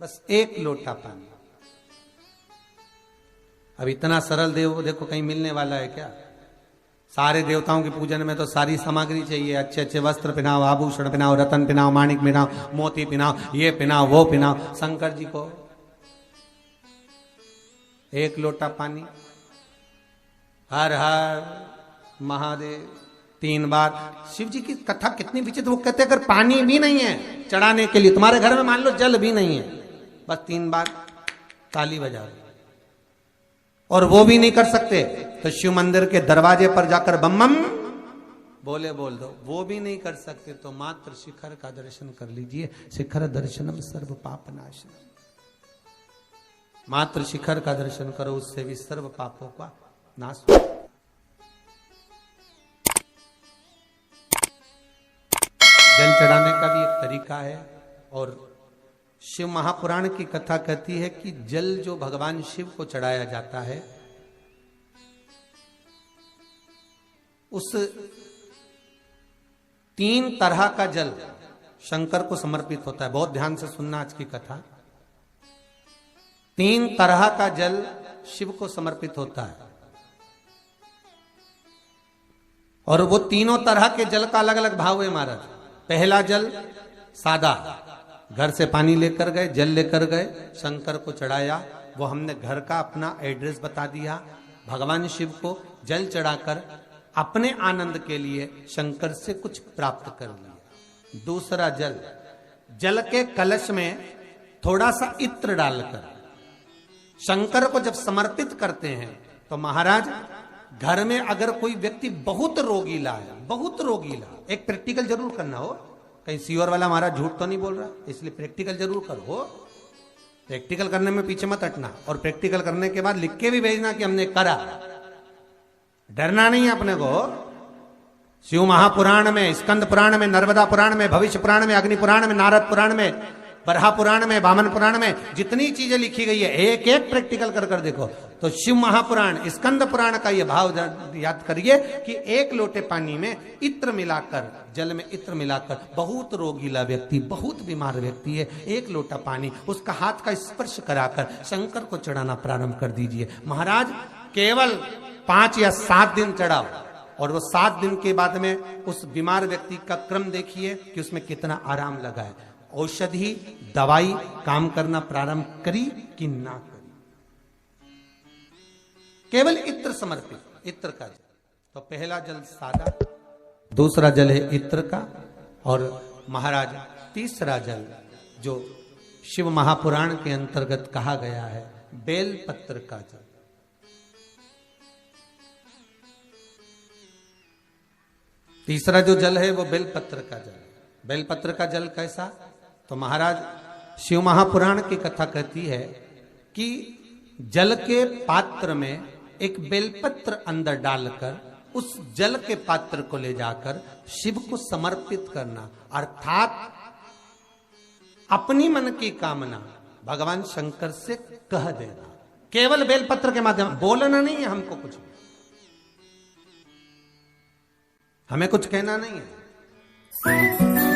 बस एक लोटा पानी। अब इतना सरल देव देखो कहीं मिलने वाला है क्या? सारे देवताओं के पूजन में तो सारी सामग्री चाहिए, अच्छे अच्छे वस्त्र पहनाओ, आभूषण पहनाओ, रतन पहनाओ, माणिक पहनाओ, मोती पहनाओ, ये पहनाओ वो पहनाओ। शंकर जी को एक लोटा पानी, हर हर महादेव 3 बार। शिव जी की कथा कितनी विचित्र, वो कहते अगर पानी भी नहीं है चढ़ाने के लिए, तुम्हारे घर में मान लो जल भी नहीं है, बस 3 बार ताली बजा दो। और वो भी नहीं कर सकते तो शिव मंदिर के दरवाजे पर जाकर बम बम बोले बोल दो, वो भी नहीं कर सकते तो मात्र शिखर का दर्शन कर लीजिए। शिखर दर्शनम सर्व पाप नाशनम। मात्र शिखर का दर्शन करो, उससे भी सर्व पापों का नाश। जल चढ़ाने का भी एक तरीका है। और शिव महापुराण की कथा कहती है कि जल जो भगवान शिव को चढ़ाया जाता है, उस 3 तरह का जल शंकर को समर्पित होता है। बहुत ध्यान से सुनना आज की कथा। 3 तरह का जल शिव को समर्पित होता है, और वो तीनों तरह के जल का अलग अलग भाव है महाराज। पहला जल सादा, घर से पानी लेकर गए, जल लेकर गए, शंकर को चढ़ाया। वो हमने घर का अपना एड्रेस बता दिया, भगवान शिव को जल चढ़ाकर अपने आनंद के लिए शंकर से कुछ प्राप्त कर लिया। दूसरा जल, जल के कलश में थोड़ा सा इत्र डालकर शंकर को जब समर्पित करते हैं तो महाराज घर में अगर कोई व्यक्ति बहुत रोगीला है, बहुत रोगीला, एक प्रैक्टिकल जरूर करना हो, कहीं सीओर वाला महाराज झूठ तो नहीं बोल रहा, इसलिए प्रैक्टिकल जरूर करो। प्रैक्टिकल करने में पीछे मत हटना, और प्रैक्टिकल करने के बाद लिख के भी भेजना कि हमने करा। डरना नहीं है अपने को। शिव महापुराण में, स्कंद पुराण में, नर्मदा पुराण में, भविष्य पुराण में, अग्नि पुराण में, नारद पुराण में, बरहा पुराण में, वामन पुराण में जितनी चीजें लिखी गई है, एक एक प्रैक्टिकल कर कर देखो। तो शिव महापुराण, स्कंद पुराण का ये भाव याद करिए कि 1 लोटे पानी में इत्र मिलाकर, जल में इत्र मिलाकर, बहुत रोगीला व्यक्ति, बहुत बीमार व्यक्ति है, 1 लोटा पानी उसका हाथ का स्पर्श कराकर शंकर को चढ़ाना प्रारंभ कर दीजिए। महाराज केवल 5 या 7 दिन चढ़ाओ, और वो 7 दिन के बाद में उस बीमार व्यक्ति का क्रम देखिए कि उसमें कितना आराम लगा है। औषधि दवाई काम करना प्रारंभ करी कि ना करी। केवल इत्र समर्पित, इत्र का जल। तो पहला जल सादा, दूसरा जल है इत्र का, और महाराज तीसरा जल जो शिव महापुराण के अंतर्गत कहा गया है, बेल पत्र का जल। तीसरा जो जल है वो बेलपत्र का जल। बेलपत्र का जल कैसा? तो महाराज शिव महापुराण की कथा कहती है कि जल के पात्र में एक बेलपत्र अंदर डालकर उस जल के पात्र को ले जाकर शिव को समर्पित करना, अर्थात अपनी मन की कामना भगवान शंकर से कह देना। केवल बेलपत्र के माध्यम, बोलना नहीं है हमको कुछ, हमें कुछ कहना नहीं है।